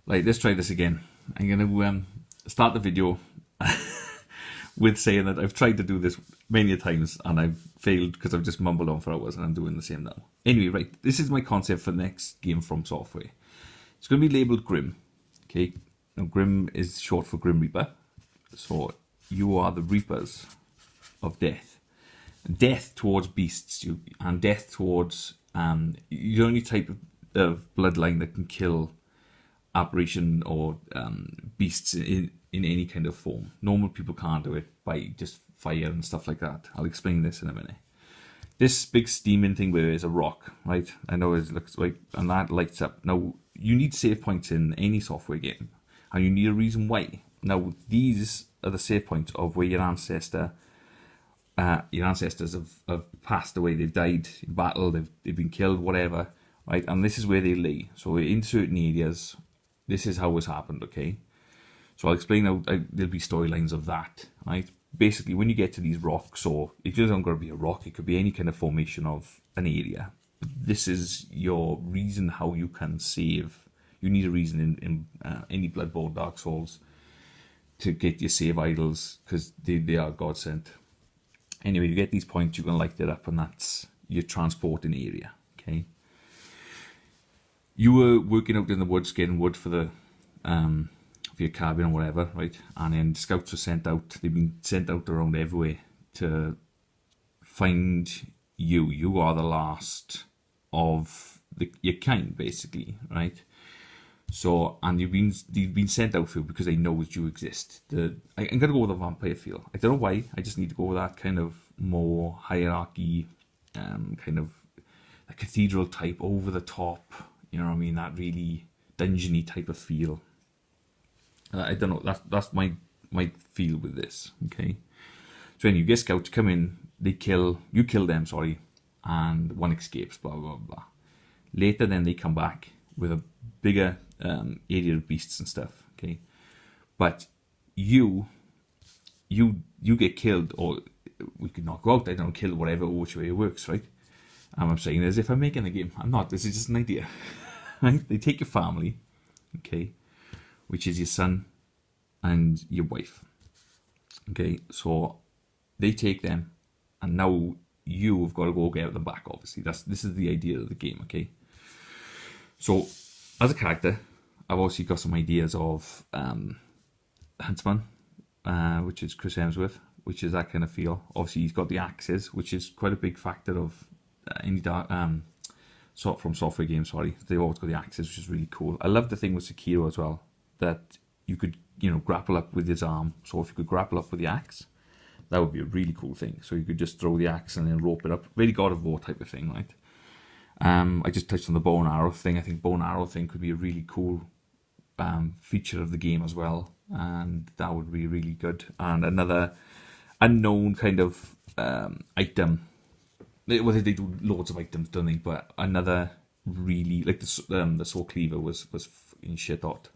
Right, let's try this again. I'm going to start the video with saying that I've tried to do this many times and I've failed because I've just mumbled on for hours, and I'm doing the same now. Anyway, right, this is my concept for the next game from Software. It's going to be labelled Grim. Okay, now Grim is short for Grim Reaper. So you are the Reapers of death. Death towards beasts and death towards the only type of bloodline that can kill apparition or beasts in any kind of form. Normal people can't do it by just fire and stuff like that. I'll explain this in a minute. This big steaming thing where there's a rock, right? I know it looks like, and that lights up. Now, you need save points in any Software game, and you need a reason why. Now, these are the save points of where your ancestors have passed away. They've died in battle, they've been killed, whatever, right? And this is where they lay. So in certain areas, this is how it's happened, okay? So I'll explain how there'll be storylines of that, right? Basically, when you get to these rocks, or it doesn't got to be a rock, it could be any kind of formation of an area. But this is your reason how you can save. You need a reason in any Bloodborne, Dark Souls to get your save idols, because they are God sent. Anyway, you get these points, you can light it up, and that's your transporting area, okay? You were working out in the woods, getting wood for your cabin or whatever, right? And then scouts were sent out. They've been sent out around everywhere to find you. You are the last of your kind, basically, right? So, and you've been sent out for because they know that you exist. I'm gonna go with a vampire feel. I don't know why. I just need to go with that kind of more hierarchy, kind of a cathedral type, over the top. You know what I mean? That really dungeony type of feel. I don't know. That's my feel with this. Okay. So anyway, you get scouts come in. You kill them. Sorry, and one escapes. Blah blah blah. Later, then they come back with a bigger area of beasts and stuff. Okay, but you get killed, or we could not go out. I don't know, kill, whatever, which way it works, right? I'm saying as if I'm making the game. I'm not. This is just an idea. Right? They take your family, okay, which is your son and your wife. Okay, so they take them, and now you've got to go get them back. Obviously, this is the idea of the game. Okay, so as a character, I've obviously got some ideas of Huntsman, which is Chris Hemsworth, which is that kind of feel. Obviously, he's got the axes, which is quite a big factor of any dark from Software games. Sorry, they've always got the axes, which is really cool. I love the thing with Sekiro as well, that you could grapple up with his arm. So if you could grapple up with the axe, that would be a really cool thing. So you could just throw the axe and then rope it up. Really God of War type of thing, right? I just touched on the bow and arrow thing. I think bow and arrow thing could be a really cool feature of the game as well, and that would be really good. And another unknown kind of item. Well, they do loads of items, don't they? But another really, like the Soul Cleaver was in shit hot.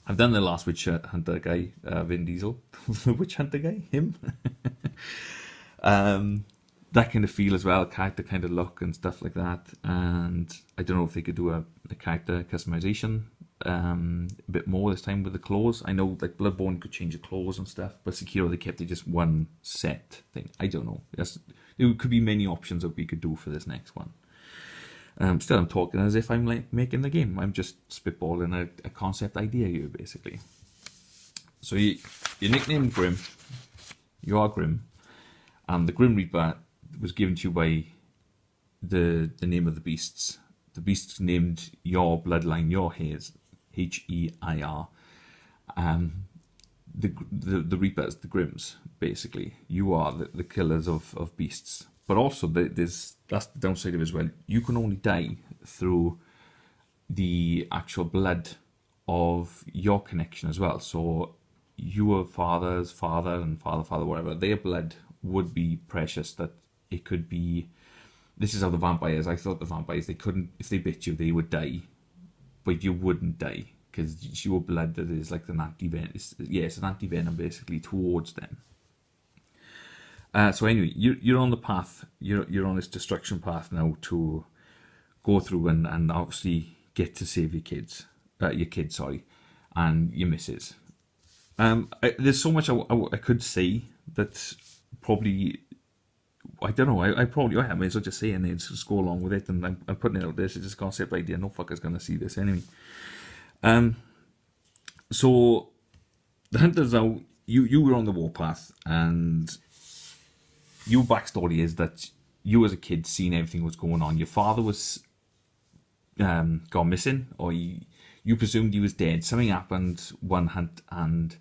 I've done the last Witch Hunter guy, Vin Diesel. The Witch Hunter guy, him. That kind of feel as well, character kind of look and stuff like that. And I don't know if they could do a character customization a bit more this time with the claws. I know like Bloodborne could change the claws and stuff, but Sekiro they kept it just one set thing. I don't know. There could be many options that we could do for this next one. Still, I'm talking as if I'm like making the game. I'm just spitballing a concept idea here, basically. So your nickname Grim. You are Grim, and the Grim Reaper was given to you by the name of the beasts. The beasts named your bloodline, your hairs, H-E-I-R. The Reapers, the Grims, basically. You are the killers of beasts. But also, that's the downside of it as well. You can only die through the actual blood of your connection as well. So your father's father and father, whatever, their blood would be precious. That it could be. This is how the vampires. I thought the vampires, they couldn't, if they bit you, they would die, but you wouldn't die because your blood that is like an anti-venom. It's an anti-venom basically towards them. So anyway, you're on the path. You're on this destruction path now to go through and obviously get to save your kids. your kid, sorry, and your missus. There's so much I could say that probably, I don't know, I probably, I may as well just say it and then just go along with it, and I'm putting it out there, so just concept idea, no fucker's going to see this anyway. So, the hunters now, you were on the warpath, and your backstory is that you as a kid seen everything was going on. Your father was gone missing, or you presumed he was dead. Something happened one hunt, and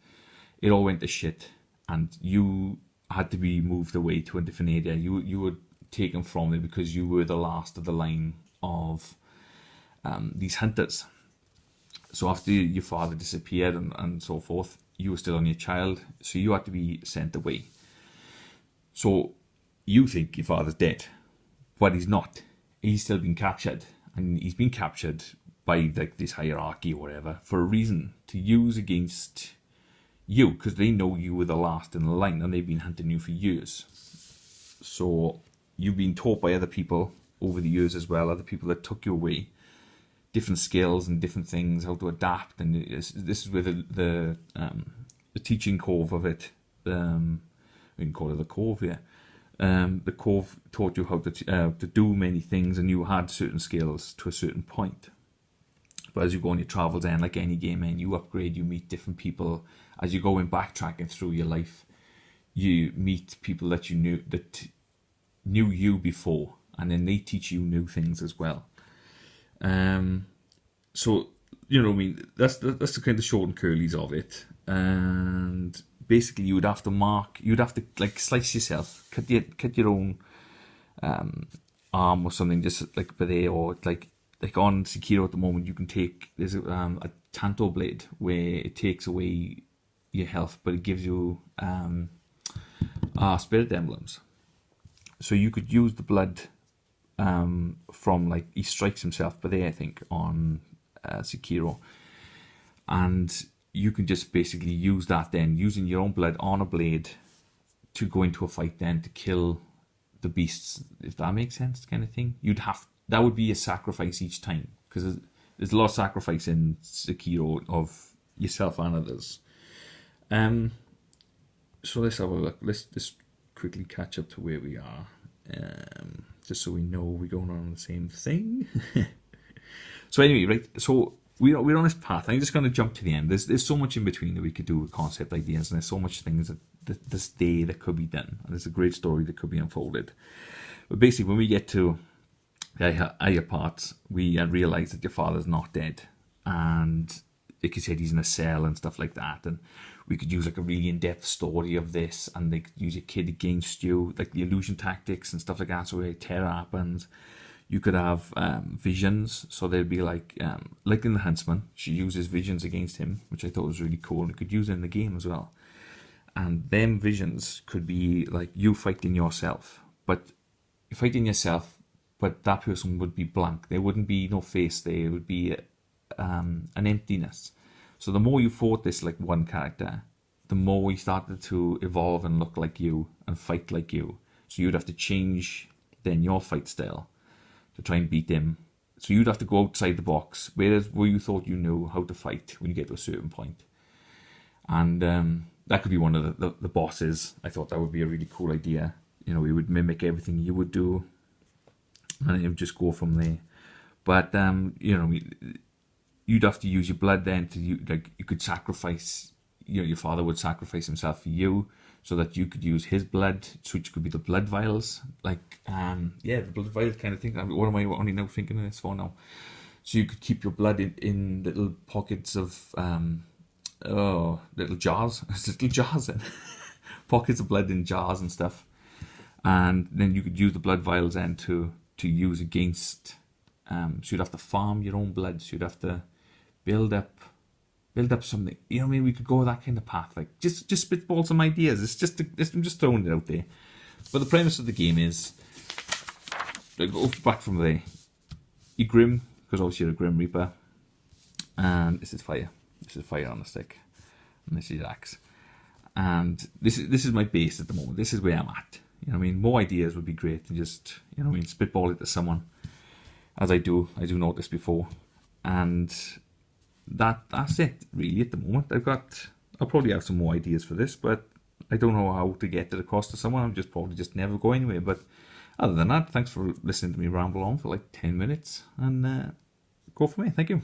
it all went to shit, and you had to be moved away to a different area. You were taken from it because you were the last of the line of these hunters. So after your father disappeared and so forth, you were still only a child, so you had to be sent away. So you think your father's dead, but he's not. He's still been captured, and he's been captured by like this hierarchy or whatever for a reason, to use against you, because they know you were the last in the line and they've been hunting you for years. So you've been taught by other people over the years as well, other people that took you away, different skills and different things, how to adapt. And this is where the teaching cove of it, we can call it the cove, yeah. The cove taught you how to do many things, and you had certain skills to a certain point. But as you go on your travels, and like any game, and you upgrade, you meet different people. As you go in backtracking through your life, you meet people that knew you before, and then they teach you new things as well. So you know, I mean, that's the kind of short and curlies of it. And basically, you'd have to like slice yourself, cut your own arm or something, just like by there, or like on Sekiro at the moment, you can take, there's a Tanto blade where it takes away your health, but it gives you spirit emblems. So you could use the blood from, like, he strikes himself by there, I think, on Sekiro, and you can just basically use that then, using your own blood on a blade to go into a fight then to kill the beasts, if that makes sense, kind of thing. That would be a sacrifice each time, because there's a lot of sacrifice in Sekiro of yourself and others. So let's have a look. Let's just quickly catch up to where we are, just so we know we're going on the same thing. So anyway, right, so we're on this path. I'm just going to jump to the end. There's so much in between that we could do with concept ideas, and there's so much things that this day that could be done, and there's a great story that could be unfolded. But basically, when we get to the higher parts, we realise that your father's not dead, and like you said, he's in a cell and stuff like that, and we could use like a really in-depth story of this, and they could use your kid against you, like the illusion tactics and stuff like that, so where terror happens. You could have visions, so there'd be like in The Huntsman, she uses visions against him, which I thought was really cool, and you could use it in the game as well. And them visions could be like you fighting yourself, but that person would be blank. There wouldn't be no face there. It would be an emptiness. So the more you fought this like one character, the more he started to evolve and look like you and fight like you. So you'd have to change then your fight style to try and beat him. So you'd have to go outside the box, where you thought you knew how to fight when you get to a certain point. And that could be one of the bosses. I thought that would be a really cool idea. You know, he would mimic everything you would do, and it would just go from there. But you know, you'd have to use your blood then you could sacrifice. You know, your father would sacrifice himself for you, so that you could use his blood, which could be the blood vials, like the blood vial kind of thing. I mean, what am I only now thinking of this for now? So you could keep your blood in little pockets of little jars, little jars, in pockets of blood in jars and stuff, and then you could use the blood vials then to use against. So you'd have to farm your own blood. So you'd have to build up something. You know what I mean? We could go that kind of path. Like just spitball some ideas. I'm just throwing it out there. But the premise of the game is, like, go back from there. You're Grim, because obviously you're a Grim Reaper. And this is fire. This is fire on a stick. And this is axe. And this is my base at the moment. This is where I'm at. You know what I mean? More ideas would be great than just, you know what I mean, spitball it to someone. As I do notice before. And that's it really at the moment. I'll probably have some more ideas for this, but I don't know how to get it across to someone. I'm just probably just never go anywhere. But other than that, thanks for listening to me ramble on for like 10 minutes, and go for me. Thank you.